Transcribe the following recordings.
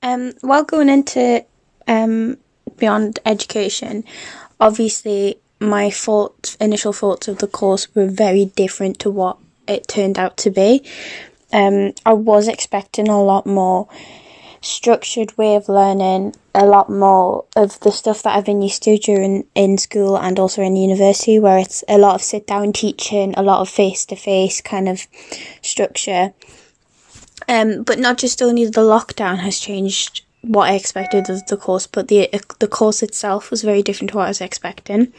While going into beyond education, obviously my initial thoughts of the course were very different to what it turned out to be. I was expecting a lot more structured way of learning, a lot more of the stuff that I've been used to during in school and also in university, where it's a lot of sit down teaching, a lot of face to face kind of structure. But not just only the lockdown has changed what I expected of the course, but the course itself was very different to what I was expecting,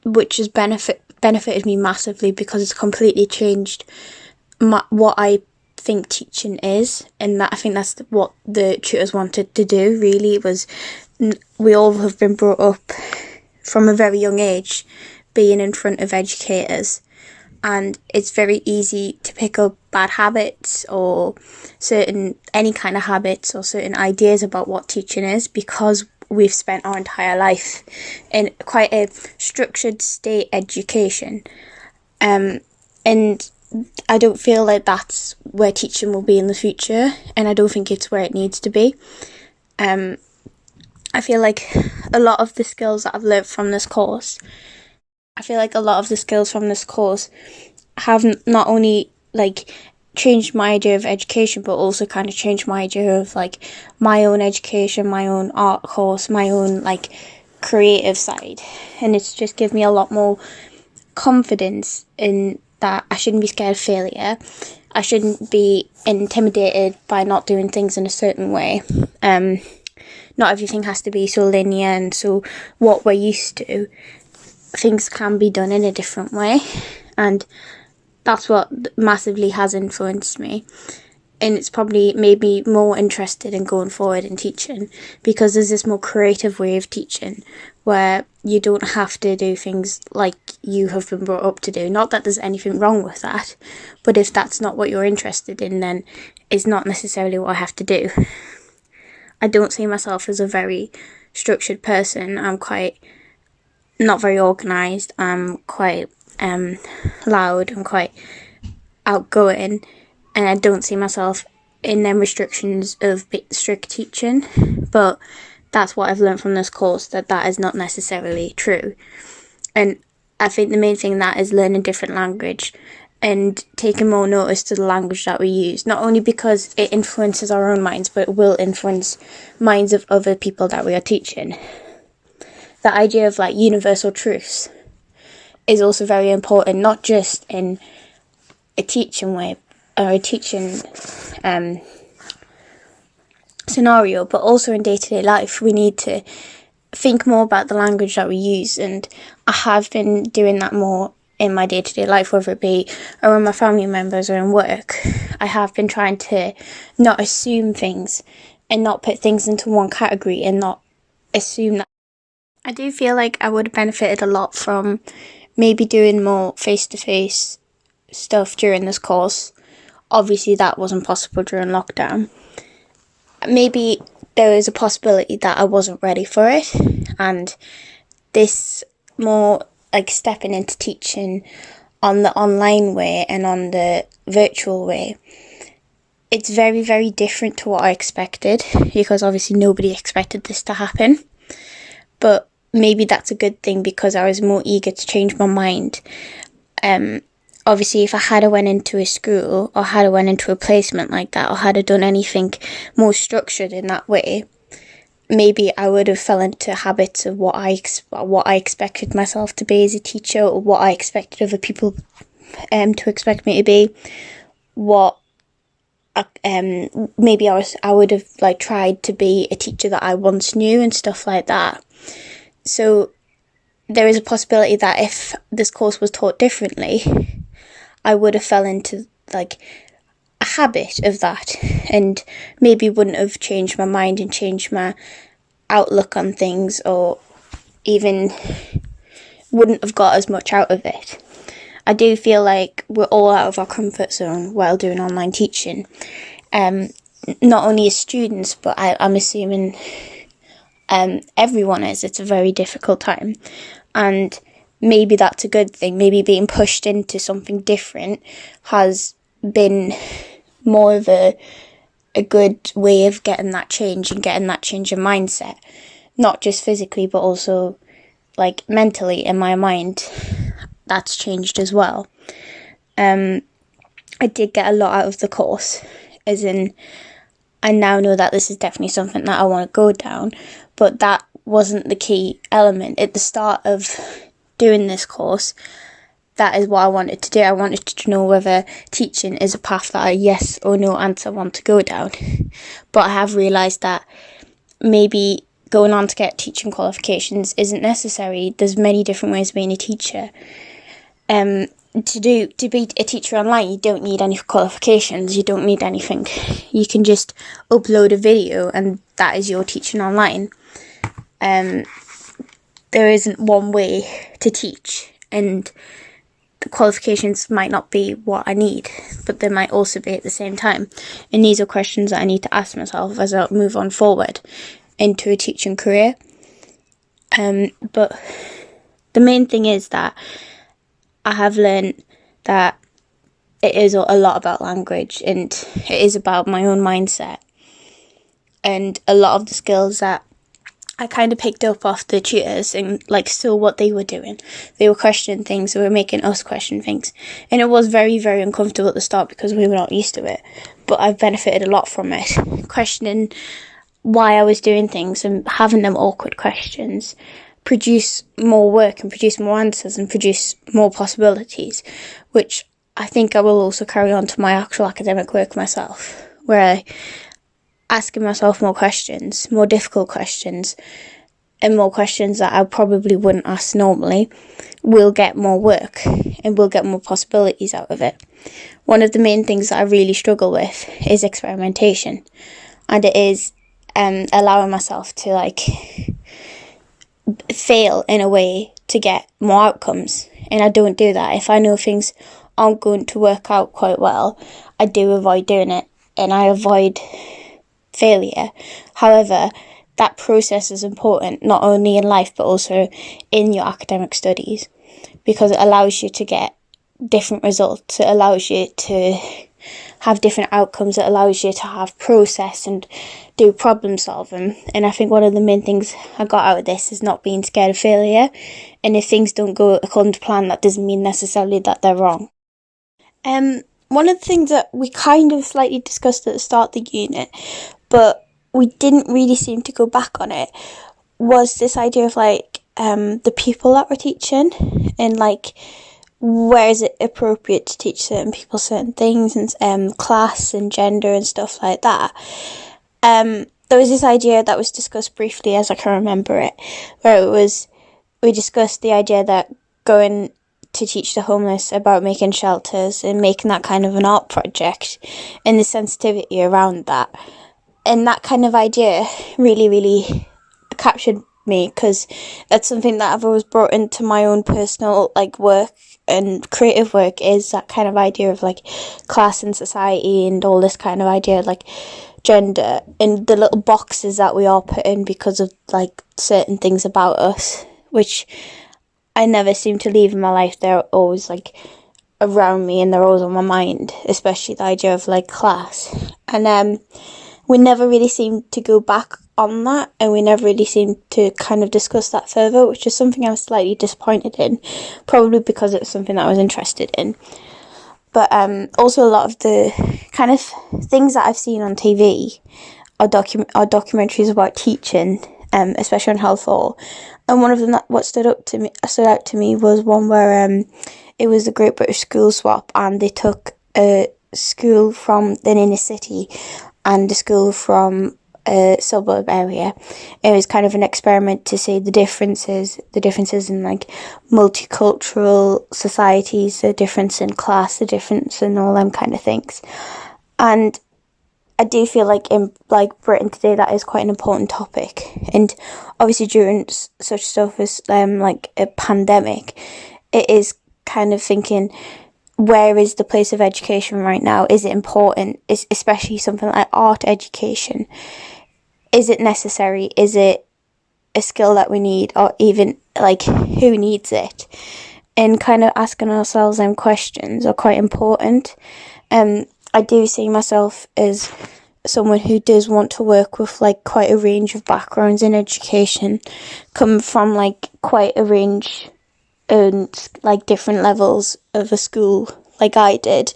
which has benefited me massively because it's completely changed what I think teaching is, and that I think that's what the tutors wanted to do. Really, was we all have been brought up from a very young age being in front of educators, and it's very easy to pick up bad habits or any kind of habits or certain ideas about what teaching is because we've spent our entire life in quite a structured state education. And I don't feel like that's where teaching will be in the future, and I don't think it's where it needs to be. I feel like a lot of the skills that I've learnt from this course have not only changed my idea of education, but also kind of changed my idea of my own education, my own art course, my own creative side, and it's just given me a lot more confidence in that I shouldn't be scared of failure. I shouldn't be intimidated by not doing things in a certain way. Not everything has to be so linear and so what we're used to. Things can be done in a different way, and that's what massively has influenced me, and it's probably made me more interested in going forward in teaching because there's this more creative way of teaching where you don't have to do things like you have been brought up to do. Not that there's anything wrong with that, but if that's not what you're interested in, then it's not necessarily what I have to do. I don't see myself as a very structured person. I'm quite not very organised. I'm quite loud. I'm quite outgoing, and I don't see myself in them restrictions of strict teaching. But that's what I've learned from this course, that is not necessarily true. And I think the main thing that is learning different language and taking more notice to the language that we use, not only because it influences our own minds, but it will influence minds of other people that we are teaching. The idea of universal truths is also very important, not just in a teaching way or a teaching scenario, but also in day-to-day life. We need to think more about the language that we use, and I have been doing that more in my day-to-day life, whether it be around my family members or in work. I have been trying to not assume things and not put things into one category and not assume that. I do feel like I would have benefited a lot from maybe doing more face-to-face stuff during this course. Obviously that wasn't possible during lockdown. Maybe there is a possibility that I wasn't ready for it, and this more stepping into teaching on the online way and on the virtual way, it's very, very different to what I expected, because obviously nobody expected this to happen. But maybe that's a good thing because I was more eager to change my mind. Obviously, if I had went into a school or had went into a placement like that or had done anything more structured in that way, maybe I would have fell into habits of what I expected myself to be as a teacher, or what I expected other people to expect me to be. Maybe I would have tried to be a teacher that I once knew and stuff like that. So there is a possibility that if this course was taught differently, I would have fell into a habit of that, and maybe wouldn't have changed my mind and changed my outlook on things, or even wouldn't have got as much out of it. I do feel like we're all out of our comfort zone while doing online teaching. Not only as students, but I'm assuming everyone is. It's a very difficult time, and maybe that's a good thing. Maybe being pushed into something different has been more of a a good way of getting that change and getting that change in mindset, not just physically but also like mentally in my mind. That's changed as well. I did get a lot out of the course, as in I now know that this is definitely something that I want to go down, but that wasn't the key element at the start of doing this course. That is what I wanted to do. I wanted to know whether teaching is a path that a yes or no answer want to go down. But I have realised that maybe going on to get teaching qualifications isn't necessary. There's many different ways of being a teacher. To be a teacher online, you don't need any qualifications. You don't need anything. You can just upload a video and that is your teaching online. There isn't one way to teach, and the qualifications might not be what I need, but they might also be at the same time. And these are questions that I need to ask myself as I move on forward into a teaching career. But the main thing is that I have learned that it is a lot about language, and it is about my own mindset. And a lot of the skills that I kind of picked up off the tutors and saw what they were doing. They were questioning things, they were making us question things. And it was very, very uncomfortable at the start because we were not used to it. But I've benefited a lot from it. Questioning why I was doing things and having them awkward questions produce more work and produce more answers and produce more possibilities, which I think I will also carry on to my actual academic work myself, where asking myself more questions, more difficult questions, and more questions that I probably wouldn't ask normally, will get more work and will get more possibilities out of it. One of the main things that I really struggle with is experimentation, and it is allowing myself to fail in a way to get more outcomes, and I don't do that. If I know things aren't going to work out quite well, I do avoid doing it, and I avoid failure. However, that process is important not only in life but also in your academic studies, because it allows you to get different results. It allows you to have different outcomes. It allows you to have process and do problem solving. And I think one of the main things I got out of this is not being scared of failure. And if things don't go according to plan, that doesn't mean necessarily that they're wrong. One of the things that we kind of slightly discussed at the start of the unit, but we didn't really seem to go back on it, was this idea of the people that we're teaching, and where is it appropriate to teach certain people certain things, and class and gender and stuff like that. There was this idea that was discussed briefly, as I can remember it, where we discussed the idea that going to teach the homeless about making shelters and making that kind of an art project, and the sensitivity around that. And that kind of idea really, really captured me, because that's something that I've always brought into my own personal work and creative work, is that kind of idea of class and society and all this kind of idea of gender and the little boxes that we all put in because of certain things about us, which I never seem to leave in my life. They're always around me and they're always on my mind, especially the idea of class. And we never really seem to go back on that, and we never really seem to kind of discuss that further, which is something I was slightly disappointed in, probably because it was something that I was interested in. But also a lot of the kind of things that I've seen on TV are documentaries about teaching, especially on Health 4. And one of them what stood out to me was one where it was the Great British School Swap, and they took a school from an inner city and a school from a suburb area. It was kind of an experiment to see the differences in multicultural societies, the difference in class, the difference in all them kind of things. And I do feel in Britain today that is quite an important topic, and obviously during such stuff as a pandemic, it is kind of thinking, where is the place of education right now? Is it important? Especially something like art education. Is it necessary? Is it a skill that we need? Or even, who needs it? And kind of asking ourselves them questions are quite important. I do see myself as someone who does want to work with like quite a range of backgrounds in education, come from like quite a range and like different levels of a school like I did,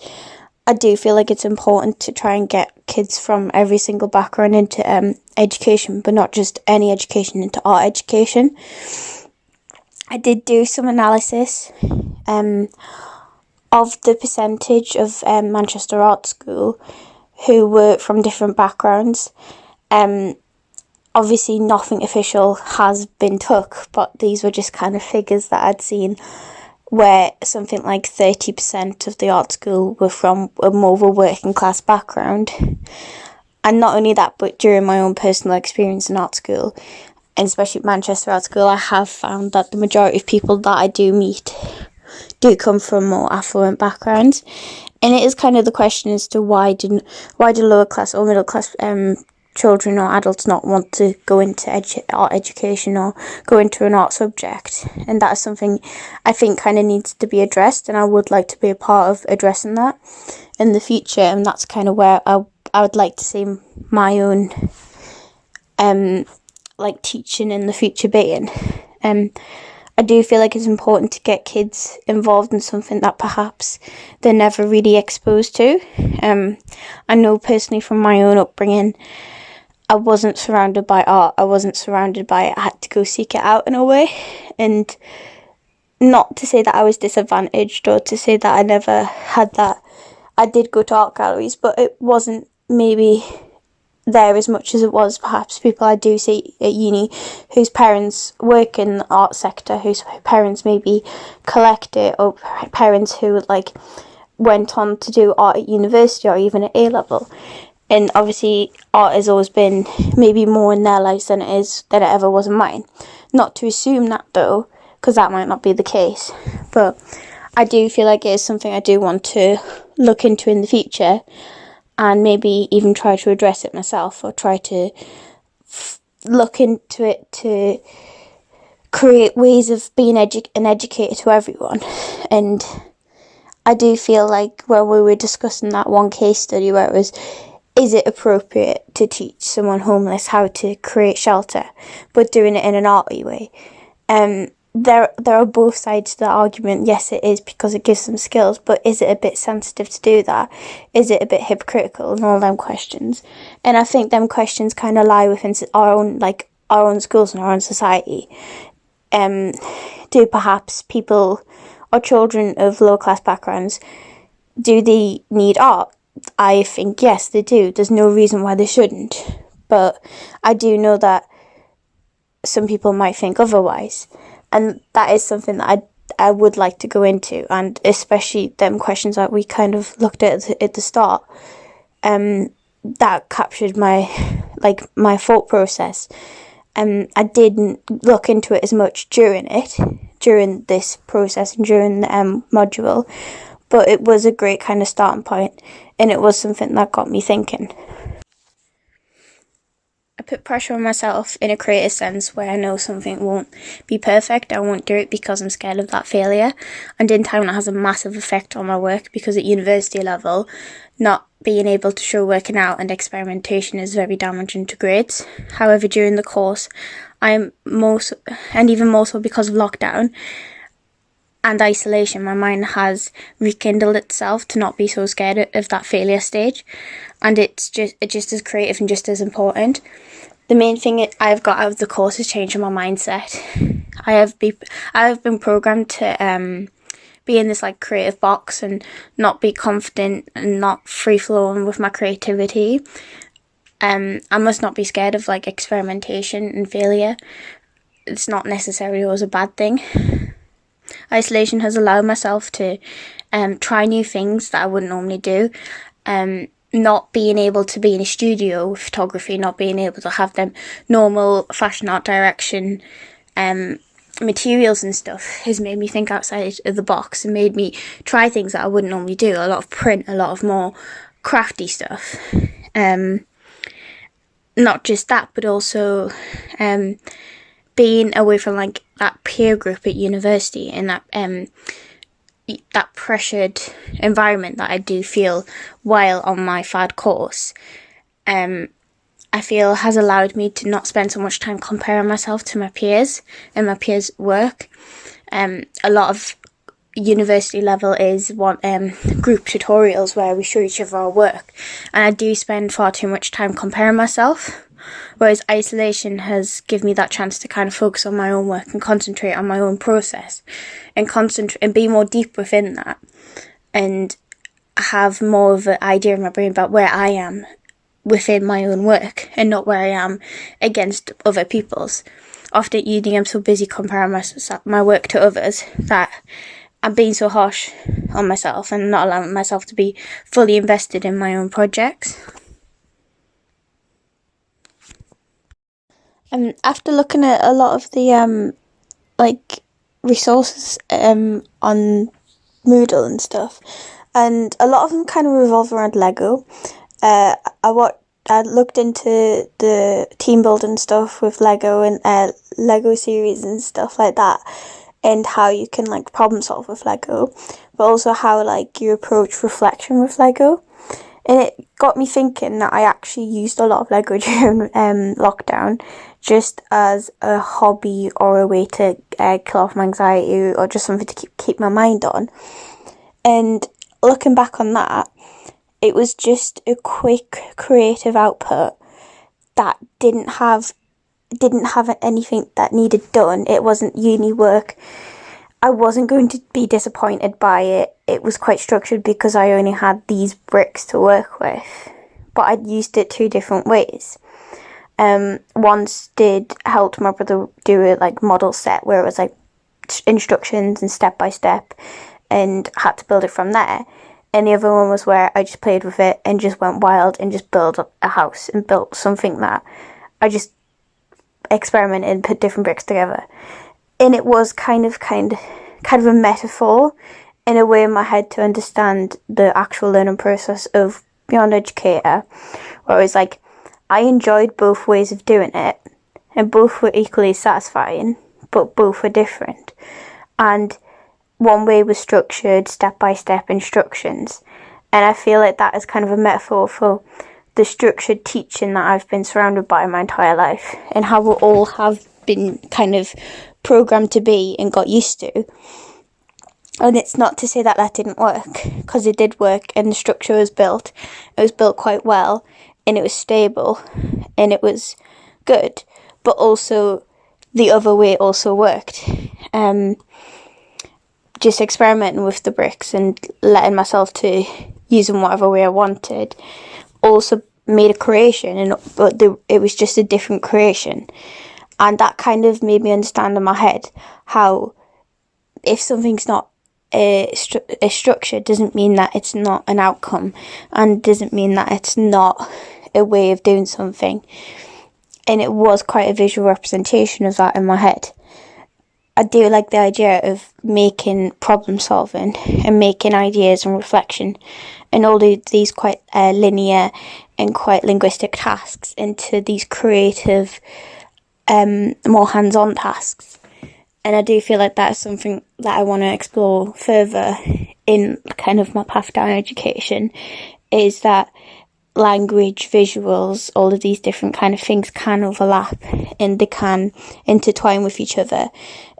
I do feel like it's important to try and get kids from every single background into education, but not just any education, into art education. I did do some analysis of the percentage of Manchester Art School who were from different backgrounds. Obviously nothing official has been took, but these were just kind of figures that I'd seen, where something like 30% of the art school were from a more of a working class background. And not only that, but during my own personal experience in art school, and especially Manchester Art School, I have found that the majority of people that I do meet do come from more affluent backgrounds. And it is kind of the question as to why do lower class or middle class children or adults not want to go into art education or go into an art subject. And that is something I think kind of needs to be addressed, and I would like to be a part of addressing that in the future. And that's kind of where I would like to see my own like teaching in the future being. I do feel like it's important to get kids involved in something that perhaps they're never really exposed to. I know personally from my own upbringing, I wasn't surrounded by art. I wasn't surrounded by it. I had to go seek it out in a way. And not to say that I was disadvantaged or to say that I never had that. I did go to art galleries, but it wasn't maybe there as much as it was perhaps people I do see at uni whose parents work in the art sector, whose parents maybe collect it, or parents who like went on to do art at university or even at A-level. And obviously art has always been maybe more in their lives than it ever was in mine. Not to assume that though, because that might not be the case, but I do feel like it is something I do want to look into in the future, and maybe even try to address it myself, or try to look into it to create ways of being an educator to everyone. And I do feel like when we were discussing that one case study where it was, is it appropriate to teach someone homeless how to create shelter, but doing it in an arty way? There are both sides to the argument. Yes, it is, because it gives them skills, but is it a bit sensitive to do that? Is it a bit hypocritical, and all them questions? And I think them questions kind of lie within our own schools and our own society. Do perhaps people or children of lower class backgrounds, do they need art? I think yes, they do. There's no reason why they shouldn't. But I do know that some people might think otherwise. And that is something that I would like to go into, and especially them questions that we kind of looked at the start. That captured my thought process. I didn't look into it as much during this process and during the module, but it was a great kind of starting point, and it was something that got me thinking. I put pressure on myself in a creative sense where I know something won't be perfect. I won't do it because I'm scared of that failure. And in time that has a massive effect on my work, because at university level, not being able to show working out and experimentation is very damaging to grades. However, during the course, and even more so because of lockdown and isolation, my mind has rekindled itself to not be so scared of that failure stage. And it's just as creative and just as important. The main thing I've got out of the course is changing my mindset. I have been programmed to be in this like creative box and not be confident and not free flowing with my creativity. I must not be scared of like experimentation and failure. It's not necessarily always a bad thing. Isolation has allowed myself to try new things that I wouldn't normally do. Not being able to be in a studio with photography, not being able to have them normal fashion art direction materials and stuff has made me think outside of the box and made me try things that I wouldn't normally do. A lot of print, a lot of more crafty stuff. Not just that, but also being away from like that peer group at university and that pressured environment that I do feel while on my FAD course. I feel has allowed me to not spend so much time comparing myself to my peers and my peers' work. A lot of university level is group tutorials where we show each other our work, and I do spend far too much time comparing myself, whereas isolation has given me that chance to kind of focus on my own work and concentrate on my own process and be more deep within that, and have more of an idea in my brain about where I am within my own work and not where I am against other people's. Often at uni I'm so busy comparing my work to others that I'm being so harsh on myself and not allowing myself to be fully invested in my own projects. After looking at a lot of the resources on Moodle and stuff, and a lot of them kind of revolve around Lego. I looked into the team building stuff with Lego and Lego series and stuff like that, and how you can like problem solve with Lego, but also how like you approach reflection with Lego. And it got me thinking that I actually used a lot of Lego during lockdown, just as a hobby or a way to kill off my anxiety, or just something to keep my mind on. And looking back on that, it was just a quick creative output that didn't have anything that needed done. It wasn't uni work. I wasn't going to be disappointed by it. It was quite structured because I only had these bricks to work with, but I'd used it two different ways. Once did helped my brother do a like model set where it was like instructions and step by step, and had to build it from there. And the other one was where I just played with it and just went wild and just built a house and built something that I just experimented and put different bricks together. And it was kind of a metaphor in a way in my head to understand the actual learning process of Beyond Educator, where it was like I enjoyed both ways of doing it, and both were equally satisfying, but both were different. And one way was structured, step-by-step instructions. And I feel like that is kind of a metaphor for the structured teaching that I've been surrounded by my entire life, and how we all have been kind of programmed to be and got used to. And it's not to say that that didn't work, because it did work, and the structure was built. It was built quite well, and it was stable, and it was good. But also, the other way also worked. Just experimenting with the bricks and letting myself to use them whatever way I wanted also made a creation, but it was just a different creation. And that kind of made me understand in my head how if something's not a structure doesn't mean that it's not an outcome, and doesn't mean that it's not a way of doing something. And it was quite a visual representation of that in my head. I do like the idea of making problem solving and making ideas and reflection and all these quite linear and quite linguistic tasks into these creative, more hands-on tasks. And I do feel like that is something that I want to explore further in kind of my path down education, is that language, visuals, all of these different kind of things can overlap, and they can intertwine with each other,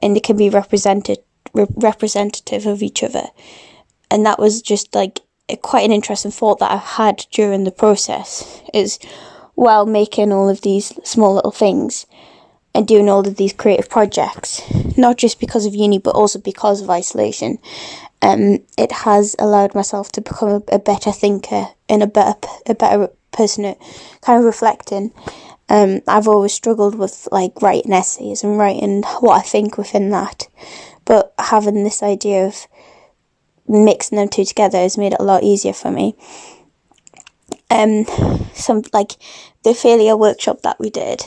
and they can be representative of each other. And that was just like quite an interesting thought that I had during the process, is while making all of these small little things and doing all of these creative projects, not just because of uni but also because of isolation, it has allowed myself to become a better thinker and a better person at kind of reflecting. I've always struggled with like writing essays and writing what I think within that, but having this idea of mixing them two together has made it a lot easier for me. Some like the failure workshop that we did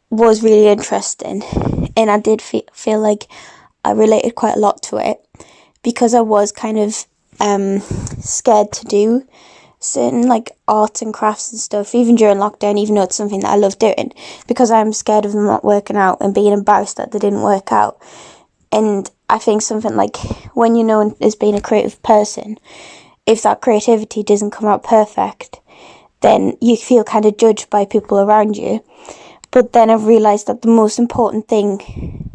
was really interesting, and I did feel like I related quite a lot to it, because I was kind of scared to do certain like arts and crafts and stuff, even during lockdown, even though it's something that I love doing, because I'm scared of them not working out and being embarrassed that they didn't work out. And I think something like, when you're known as being a creative person, if that creativity doesn't come out perfect, then you feel kind of judged by people around you. But then I've realised that the most important thing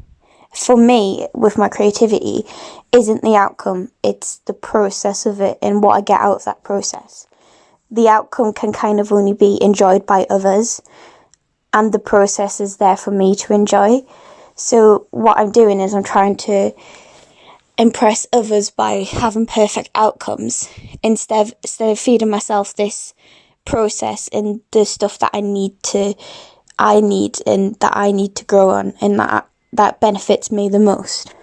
for me with my creativity isn't the outcome, it's the process of it and what I get out of that process. The outcome can kind of only be enjoyed by others, and the process is there for me to enjoy. So what I'm doing is I'm trying to impress others by having perfect outcomes instead of feeding myself this process and the stuff that I need and that I need to grow on, and that benefits me the most.